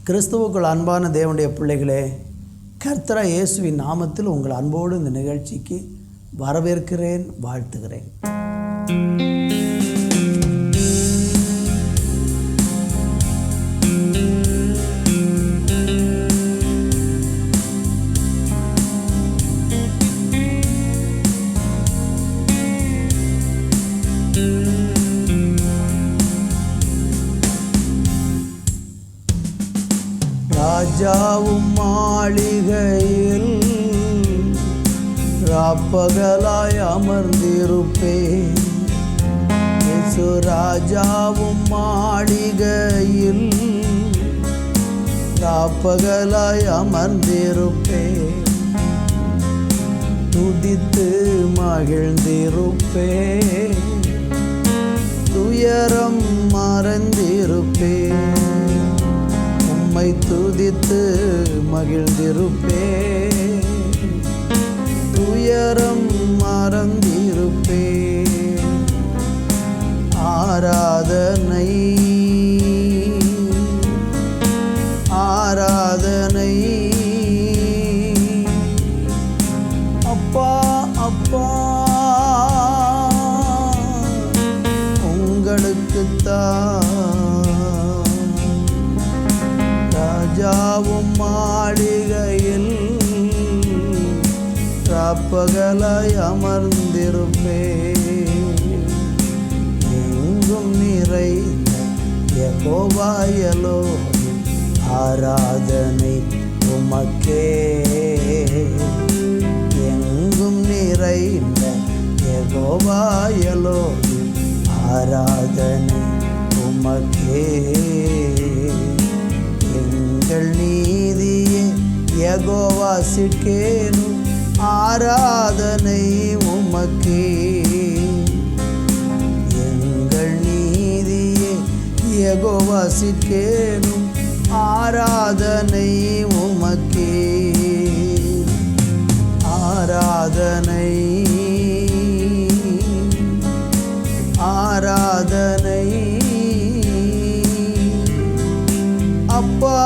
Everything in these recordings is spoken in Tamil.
கிறிஸ்துவுக்குள் அன்பான தேவனுடைய பிள்ளைகளே, கர்த்தராகிய இயேசுவின் நாமத்தில் உங்கள் அன்போடு இந்த நிகழ்ச்சிக்கு வரவேற்கிறேன், வாழ்த்துகிறேன். ராஜாவும் மாளிகையில் ராப்பகலாய் அமர்ந்திருப்பேன். இயேசு ராஜாவும் மாளிகையில் ராப்பகலாய் அமர்ந்திருப்பேன். துதித்து மகிழ்ந்திருப்பேன், துயரம் மறந்திருப்பேன். உம்மை துதித்து மகிழ்ந்திருப்பேன், துயரம் மறந்திருப்பேன். ஆராதனை ஆராதனை அப்பா அப்பா உங்களுக்குத்தான். ராஜாவும் மாளிகையில் ராப்பகலாய் அமர்ந்திருப்பேன். எங்கும் நிறைந்த யெகோவா எலோஹிம், ஆராதனை உமக்கே. எங்கும் நிறைந்த யெகோவா எலோஹிம், ஆராதனை உமக்கே. எங்கள் நீதியே யெகோவா சிட்கேனு, ஆராதனை உமக்கே. எங்கள் நீதியே யெகோவா சிட்கேனு, ஆராதனை உமக்கே. ஆராதனை ஆராதனை அப்பா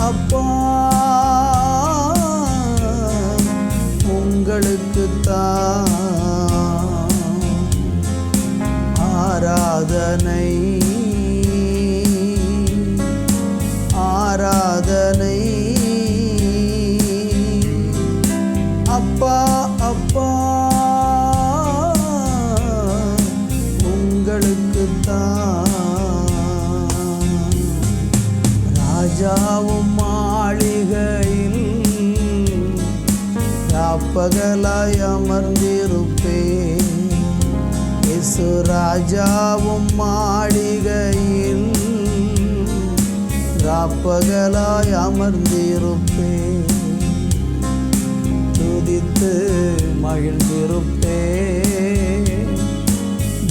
அப்பா உங்களுக்குத்தான். ஆராதனை ஆராதனை அப்பா அப்பா உங்களுக்குத்தான். ராஜாவும் மாளிகையில் ராப்பகலாய் அமர்ந்திருப்பேன். இயேசு ராஜாவும் மாளிகையில் ராப்பகலாய் அமர்ந்திருப்பேன். துதித்து மகிழ்ந்திருப்பேன்,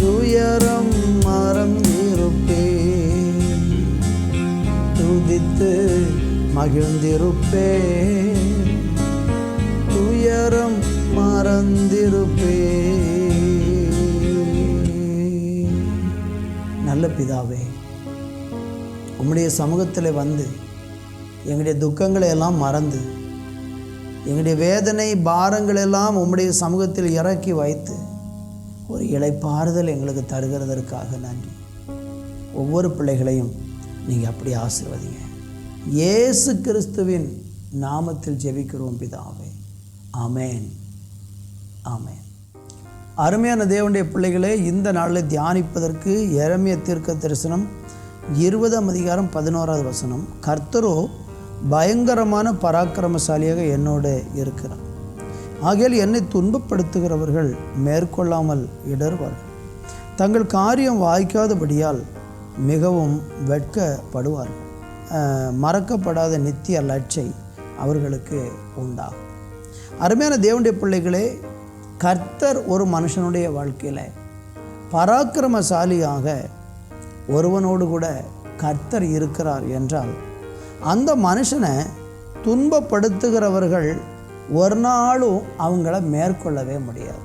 துயரம் மறந்திருப்பேன். துதித்து மகிழ்ந்திருப்பேன், துயரம் மறந்திருப்பேன். நல்ல பிதாவே, உம்முடைய சமூகத்தில் வந்து எங்களுடைய துக்கங்களை எல்லாம் மறந்து, எங்களுடைய வேதனை பாரங்களெல்லாம் உம்முடைய சமூகத்தில் இறக்கி வைத்து ஒரு இளைப்பாறுதல் எங்களுக்கு தருகிறதற்காக நன்றி. ஒவ்வொரு பிள்ளைகளையும் நீங்கள் அப்படி ஆசீர்வதிங்க. இயேசு கிறிஸ்துவின் நாமத்தில் ஜெபிக்கிறோம் பிதாவே, ஆமேன் ஆமேன். அருமையான தேவனுடைய பிள்ளைகளே, இந்த நாளில் தியானிப்பதற்கு எரேமியா தீர்க்க தரிசனம் 20:11. கர்த்தரோ பயங்கரமான பராக்கிரமசாலியாக என்னோடு இருக்கிறார். ஆகையால் என்னை துன்பப்படுத்துகிறவர்கள் மேற்கொள்ளாமல் இடறுவார்கள். தங்கள் காரியம் வாய்க்காதபடியால் மிகவும் வெட்கப்படுவார்கள். மறக்கப்படாத நித்திய லட்சை அவர்களுக்கு உண்டாகும். அருமையான தேவனுடைய பிள்ளைகளே, கர்த்தர் ஒரு மனுஷனுடைய வாழ்க்கையில் பராக்கிரமசாலியாக ஒருவனோடு கூட கர்த்தர் இருக்கிறார் என்றால், அந்த மனுஷனை துன்பப்படுத்துகிறவர்கள் ஒரு நாளும் அவங்கள மேற்கொள்ளவே முடியாது.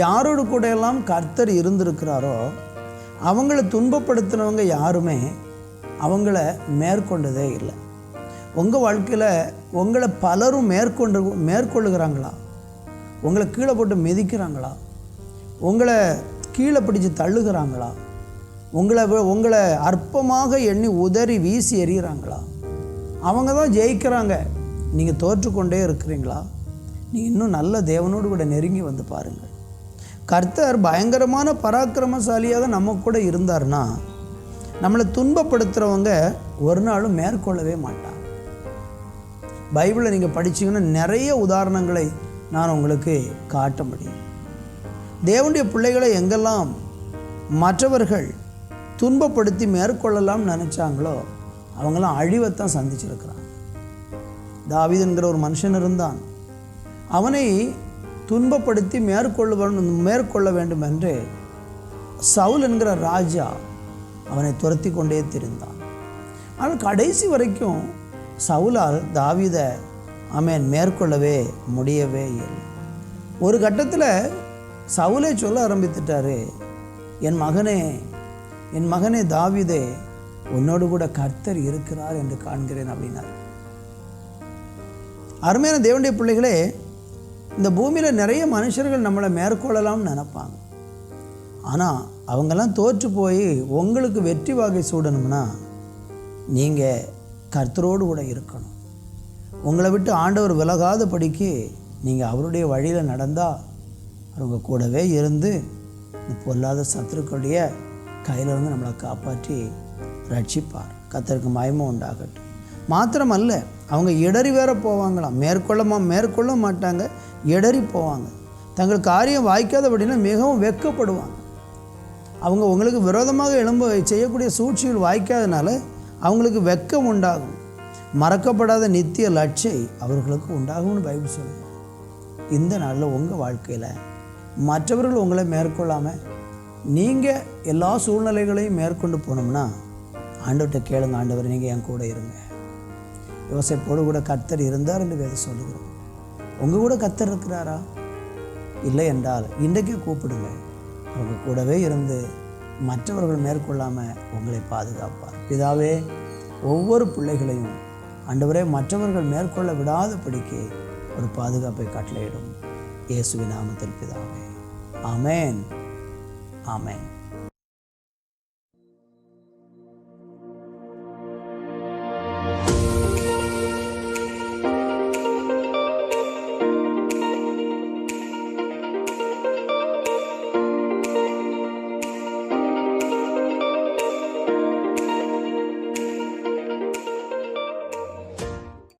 யாரோடு கூட எல்லாம் கர்த்தர் இருந்திருக்கிறாரோ அவங்கள துன்பப்படுத்தினவங்க யாருமே அவங்கள மேற்கொண்டதே இல்லை. உங்கள் வாழ்க்கையில் உங்களை பலரும் மேற்கொள்ளுகிறாங்களா? உங்களை கீழே போட்டு மிதிக்கிறாங்களா? உங்களை கீழே பிடிச்சி தள்ளுகிறாங்களா? உங்களை அற்பமாக எண்ணி உதறி வீசி எறிகிறாங்களா? அவங்க தான் ஜெயிக்கிறாங்க, நீங்கள் தோற்றுக்கொண்டே இருக்கிறீங்களா? நீங்கள் இன்னும் நல்ல தேவனோடு கூட நெருங்கி வந்து பாருங்கள். கர்த்தர் பயங்கரமான பராக்கிரமசாலியாக நம்ம கூட இருந்தார்னா நம்மளை துன்பப்படுத்துகிறவங்க ஒரு நாளும் மேற்கொள்ளவே மாட்டாங்க. பைபிளை நீங்கள் படித்தீங்கன்னா நிறைய உதாரணங்களை நான் உங்களுக்கு காட்ட முடியும். தேவனுடைய பிள்ளைகளை எங்கெல்லாம் மற்றவர்கள் துன்பப்படுத்தி மேற்கொள்ளலாம் நினச்சாங்களோ அவங்களாம் அழிவைத்தான் சந்திச்சிருக்கிறாங்க. தாவீது என்கிற ஒரு மனுஷன் இருந்தான். அவனை துன்பப்படுத்தி மேற்கொள்ள வேண்டும் என்று சவுல் என்கிற ராஜா அவனை துரத்தி கொண்டே திரிந்தான். ஆனால் கடைசி வரைக்கும் சவுலால் தாவீதை மேற்கொள்ளவே முடியவே இல்லை. ஒரு கட்டத்தில் சவுலே சொல்ல ஆரம்பித்துட்டாரு, என் மகனே தாவீதே, உன்னோடு கூட கர்த்தர் இருக்கிறார் என்று காண்கிறேன் அப்படின்னார். அருமையான தேவனுடைய பிள்ளைகளே, இந்த பூமியில் நிறைய மனுஷர்கள் நம்மளை மேற்கொள்ளலாம்னு நினைப்பாங்க. ஆனால் அவங்கெல்லாம் தோற்று போய் உங்களுக்கு வெற்றி வாகை சூடணும்னா நீங்கள் கர்த்தரோடு கூட இருக்கணும். உங்களை விட்டு ஆண்டவர் விலகாதபடிக்கு நீங்கள் அவருடைய வழியில் நடந்தால் அவங்க கூடவே இருந்து இந்த பொல்லாத சத்துருக்களுடைய கையிலிருந்து நம்மளை காப்பாற்றி ரட்சிப்பார். கர்த்தருக்கு மகிமை உண்டாகட்டும். மாத்திரமல்ல, அவங்க இடறி வேற போவாங்களாம். மேற்கொள்ள மாட்டாங்க, இடறி போவாங்க. தங்கள் காரியம் வாய்க்காதபடினா மிகவும் வெட்கப்படுவாங்க. அவங்க உங்களுக்கு விரோதமாக செய்யக்கூடிய சூழ்ச்சிகள் வாய்க்காதனால அவங்களுக்கு வெட்கம் உண்டாகும். மறக்கப்படாத நித்திய லட்சை அவர்களுக்கு உண்டாகும்னு பைபிள் சொல்லுது. இந்த நாளில் உங்கள் வாழ்க்கையில் மற்றவர்கள் உங்களை மேற்கொள்ளாமல் நீங்கள் எல்லா சூழ்நிலைகளையும் மேற்கொண்டு போனோம்னா ஆண்டவர்கிட்ட கேளுங்க, ஆண்டவர் நீங்கள் என் கூட இருங்க. யோசேப்போடு கூட கர்த்தர் இருந்தார் என்று வேதம் சொல்லுகிறோம். உங்கள் கூட கர்த்தர் இருக்கிறாரா? இல்லை என்றால் இன்றைக்கே கூப்பிடுங்க. அவங்க கூடவே இருந்து மற்றவர்கள் மேற்கொள்ளாமல் உங்களை பாதுகாப்பார். பிதாவே, ஒவ்வொரு பிள்ளைகளையும் ஆண்டவரே மற்றவர்கள் மேற்கொள்ள விடாதபடிக்கு ஒரு பாதுகாப்பை கட்டளையிடும். இயேசுவின் நாமத்தில் பிதாவே, ஆமென், ஆமென்.